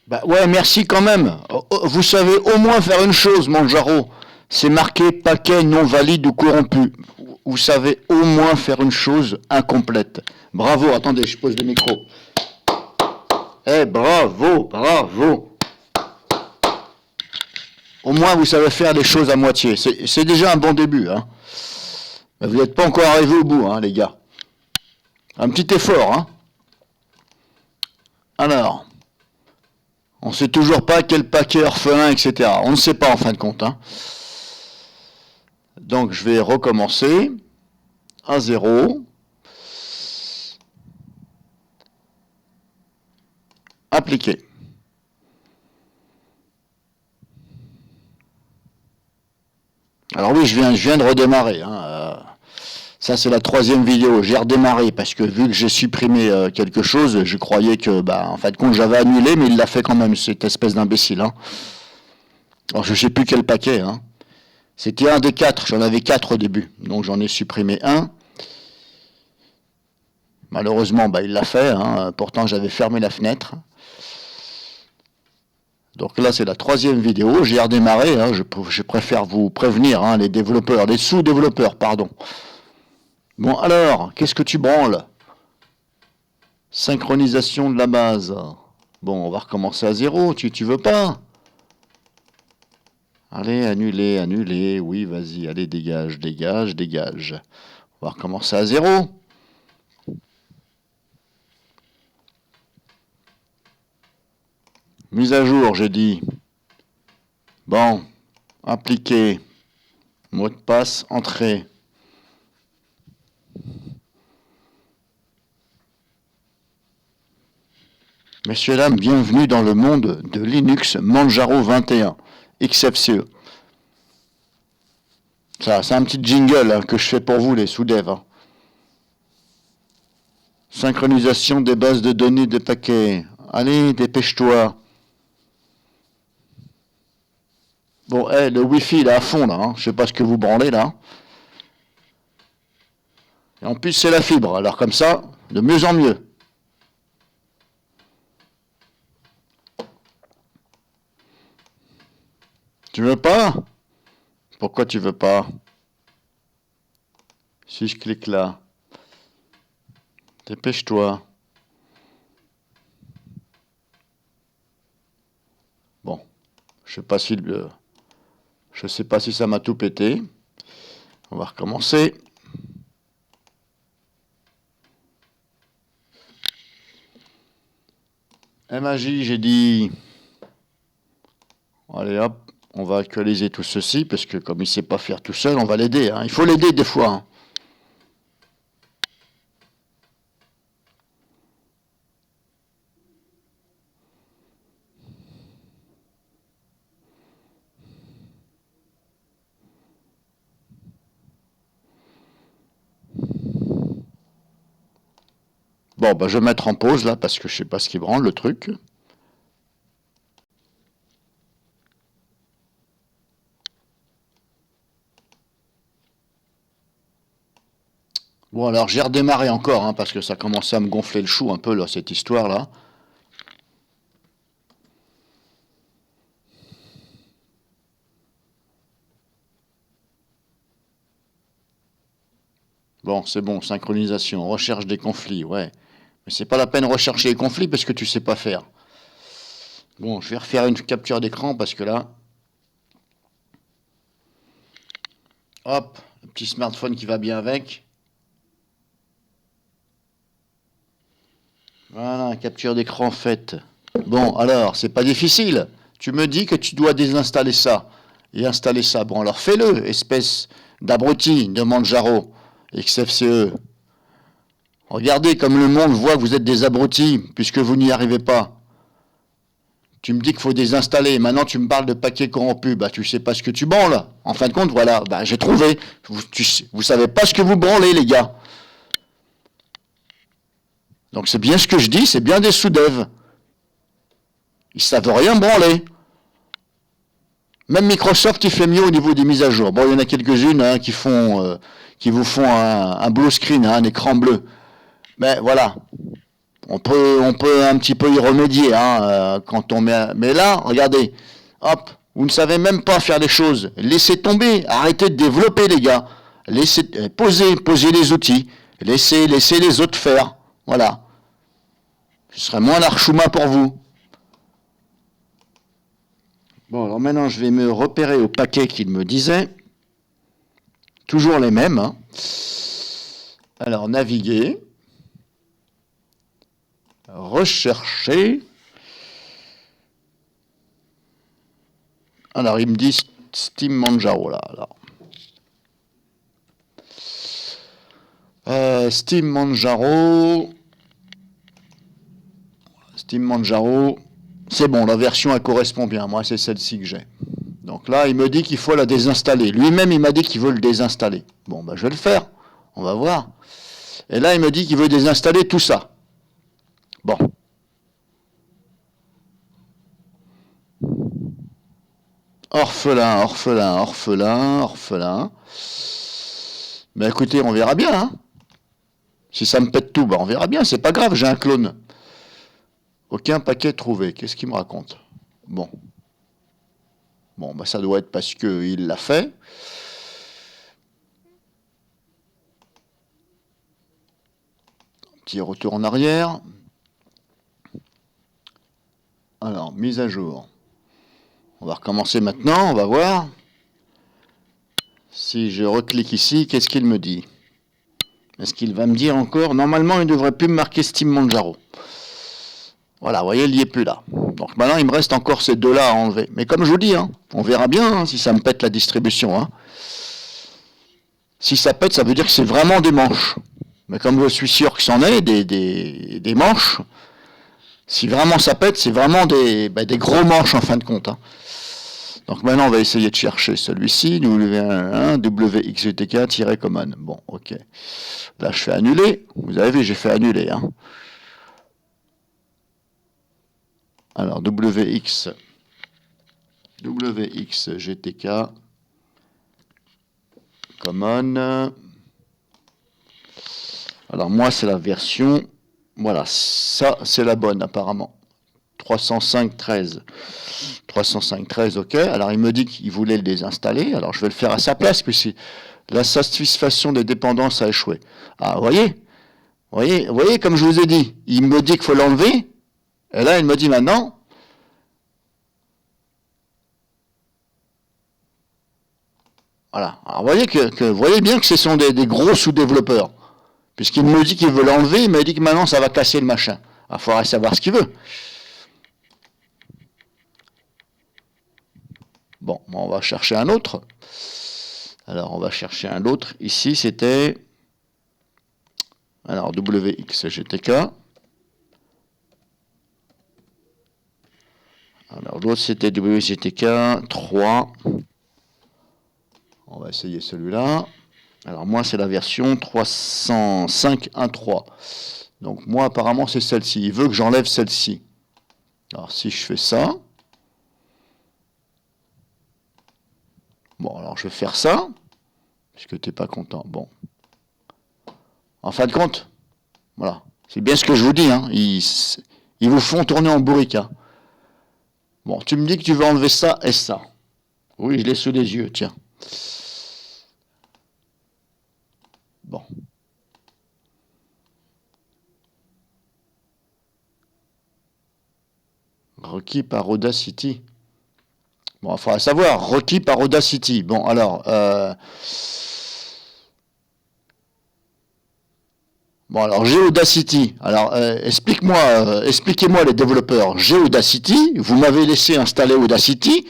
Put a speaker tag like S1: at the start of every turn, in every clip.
S1: Bah ouais, merci quand même. Vous savez au moins faire une chose, Manjaro. C'est marqué paquet non valide ou corrompu. Vous savez au moins faire une chose incomplète. Bravo, attendez, je pose le micro. Bravo, bravo. Au moins vous savez faire les choses à moitié. C'est déjà un bon début, hein. Mais vous n'êtes pas encore arrivé au bout, hein, les gars. Un petit effort, hein. Alors, on ne sait toujours pas quel paquet orphelin, etc. On ne sait pas en fin de compte, hein. Donc je vais recommencer à 0. Appliquer. Alors oui, je viens de redémarrer, hein. Ça c'est la 3e vidéo. J'ai redémarré parce que vu que j'ai supprimé quelque chose, je croyais que, en fin de compte, j'avais annulé, mais il l'a fait quand même, cette espèce d'imbécile, hein. Alors je ne sais plus quel paquet, hein. C'était un des 4, j'en avais 4 au début, donc j'en ai supprimé un. Malheureusement, il l'a fait, hein. Pourtant j'avais fermé la fenêtre. Donc là, c'est la 3e vidéo, j'ai redémarré, hein. Je préfère vous prévenir, hein, les développeurs, les sous-développeurs, pardon. Bon, alors, qu'est-ce que tu branles? Synchronisation de la base. Bon, on va recommencer à 0, tu veux pas? Allez, annuler, annuler, oui, vas-y, allez, dégage, dégage, dégage. On va recommencer à 0. Mise à jour, j'ai dit. Bon, appliquer. Mot de passe, entrée. Messieurs, dames, bienvenue dans le monde de Linux Manjaro 21, XFCE. Ça, c'est un petit jingle, hein, que je fais pour vous, les sous-devs, hein. Synchronisation des bases de données des paquets. Allez, dépêche-toi. Bon, le Wi-Fi, il est à fond, là, hein. Je sais pas ce que vous branlez, là. Et en plus, c'est la fibre. Alors, comme ça, de mieux en mieux. Tu veux pas? Pourquoi tu veux pas? Si je clique là. Dépêche-toi. Bon, je sais pas si ça m'a tout pété. On va recommencer. MAJ, j'ai dit. Allez hop, on va actualiser tout ceci, parce que comme il ne sait pas faire tout seul, on va l'aider, hein. Il faut l'aider des fois, hein. Bon, je vais mettre en pause là, parce que je ne sais pas ce qui branle le truc. Bon, alors j'ai redémarré encore, hein, parce que ça commençait à me gonfler le chou un peu, là, cette histoire-là. Bon, c'est bon, synchronisation, recherche des conflits, ouais. Mais c'est pas la peine de rechercher les conflits parce que tu sais pas faire. Bon, je vais refaire une capture d'écran parce que là... Hop, le petit smartphone qui va bien avec. Voilà, capture d'écran faite. Bon, alors, c'est pas difficile. Tu me dis que tu dois désinstaller ça et installer ça. Bon, alors fais-le, espèce d'abruti de Manjaro, XFCE. Regardez comme le monde voit que vous êtes des abrutis, puisque vous n'y arrivez pas. Tu me dis qu'il faut désinstaller. Maintenant, tu me parles de paquets corrompus. Tu sais pas ce que tu branles. En fin de compte, voilà, j'ai trouvé. Vous savez pas ce que vous branlez, les gars. Donc c'est bien ce que je dis, c'est bien des sous-devs. Ils savent rien branler. Même Microsoft, il fait mieux au niveau des mises à jour. Bon, il y en a quelques-unes, hein, qui vous font un blue screen, hein, un écran bleu. Mais voilà. on peut un petit peu y remédier, hein, quand on met... Mais là, regardez, hop, vous ne savez même pas faire les choses. Laissez tomber, arrêtez de développer, les gars. Posez les outils. Laissez les autres faire. Voilà. Ce serait moins l'archouma pour vous. Bon, alors maintenant, je vais me repérer au paquet qu'il me disait. Toujours les mêmes, hein. Alors, naviguer. Rechercher. Alors, il me dit Steam Manjaro, là. Alors. Steam Manjaro, c'est bon, la version elle correspond bien, moi c'est celle-ci que j'ai. Donc là, il me dit qu'il faut la désinstaller. Lui-même, il m'a dit qu'il veut le désinstaller. Bon, ben je vais le faire, on va voir. Et là, il me dit qu'il veut désinstaller tout ça. Bon. Orphelin. Mais écoutez, on verra bien, hein. Si ça me pète tout, ben on verra bien, c'est pas grave, j'ai un clone. Aucun paquet trouvé, qu'est-ce qu'il me raconte? Bon, ben ça doit être parce qu'il l'a fait. Petit retour en arrière. Alors, mise à jour. On va recommencer maintenant, on va voir. Si je reclique ici, qu'est-ce qu'il me dit? Est-ce qu'il va me dire encore? Normalement, il ne devrait plus me marquer Steam Manjaro. Voilà, vous voyez, il n'y est plus là. Donc maintenant, il me reste encore ces deux-là à enlever. Mais comme je vous dis, hein, on verra bien, hein, si ça me pète la distribution. Hein. Si ça pète, ça veut dire que c'est vraiment des manches. Mais comme je suis sûr que c'en est, des manches, si vraiment ça pète, c'est vraiment des gros manches en fin de compte. Hein. Donc maintenant, on va essayer de chercher celui-ci, WXGTK-common. Bon, ok. Là, je fais annuler. Vous avez vu, j'ai fait annuler. Hein. Alors, WXGTK, common. Alors, moi, c'est la version... Voilà, ça, c'est la bonne, apparemment. 305.13. 305.13, ok. Alors, il me dit qu'il voulait le désinstaller. Alors, je vais le faire à sa place, puisque la satisfaction des dépendances a échoué. Ah, vous voyez, comme je vous ai dit, il me dit qu'il faut l'enlever. Et là, il me dit maintenant... Voilà. Alors, vous voyez bien que ce sont des gros sous-développeurs. Puisqu'il me dit qu'il veut l'enlever, il m'a dit que maintenant, ça va casser le machin. Il faudra savoir ce qu'il veut. Bon, on va chercher un autre. Alors, on va chercher un autre. Ici, c'était... Alors, WXGTK. Alors, l'autre, c'était WXGTK 3. On va essayer celui-là. Alors, moi, c'est la version 305.1.3. Donc, moi, apparemment, c'est celle-ci. Il veut que j'enlève celle-ci. Alors, si je fais ça... Bon, alors je vais faire ça, puisque tu n'es pas content. Bon. En fin de compte, voilà. C'est bien ce que je vous dis, hein. Ils vous font tourner en bourrique. Hein. Bon, tu me dis que tu veux enlever ça et ça. Oui, je l'ai sous les yeux, tiens. Bon. Requis par Audacity. Bon, il faudra savoir, requis par Audacity. Bon, alors, j'ai Audacity. Alors, expliquez-moi les développeurs. J'ai Audacity, vous m'avez laissé installer Audacity,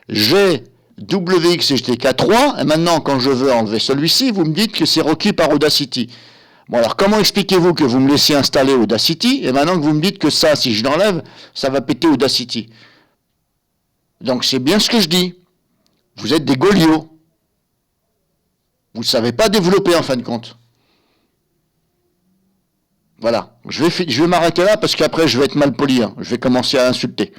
S1: j'ai WXGTK3, et maintenant, quand je veux enlever celui-ci, vous me dites que c'est requis par Audacity. Bon, alors, comment expliquez-vous que vous me laissez installer Audacity, et maintenant que vous me dites que ça, si je l'enlève, ça va péter Audacity? Donc, c'est bien ce que je dis. Vous êtes des goliots. Vous ne savez pas développer, en fin de compte. Voilà. Je vais m'arrêter là, parce qu'après, je vais être mal poli. Hein. Je vais commencer à insulter.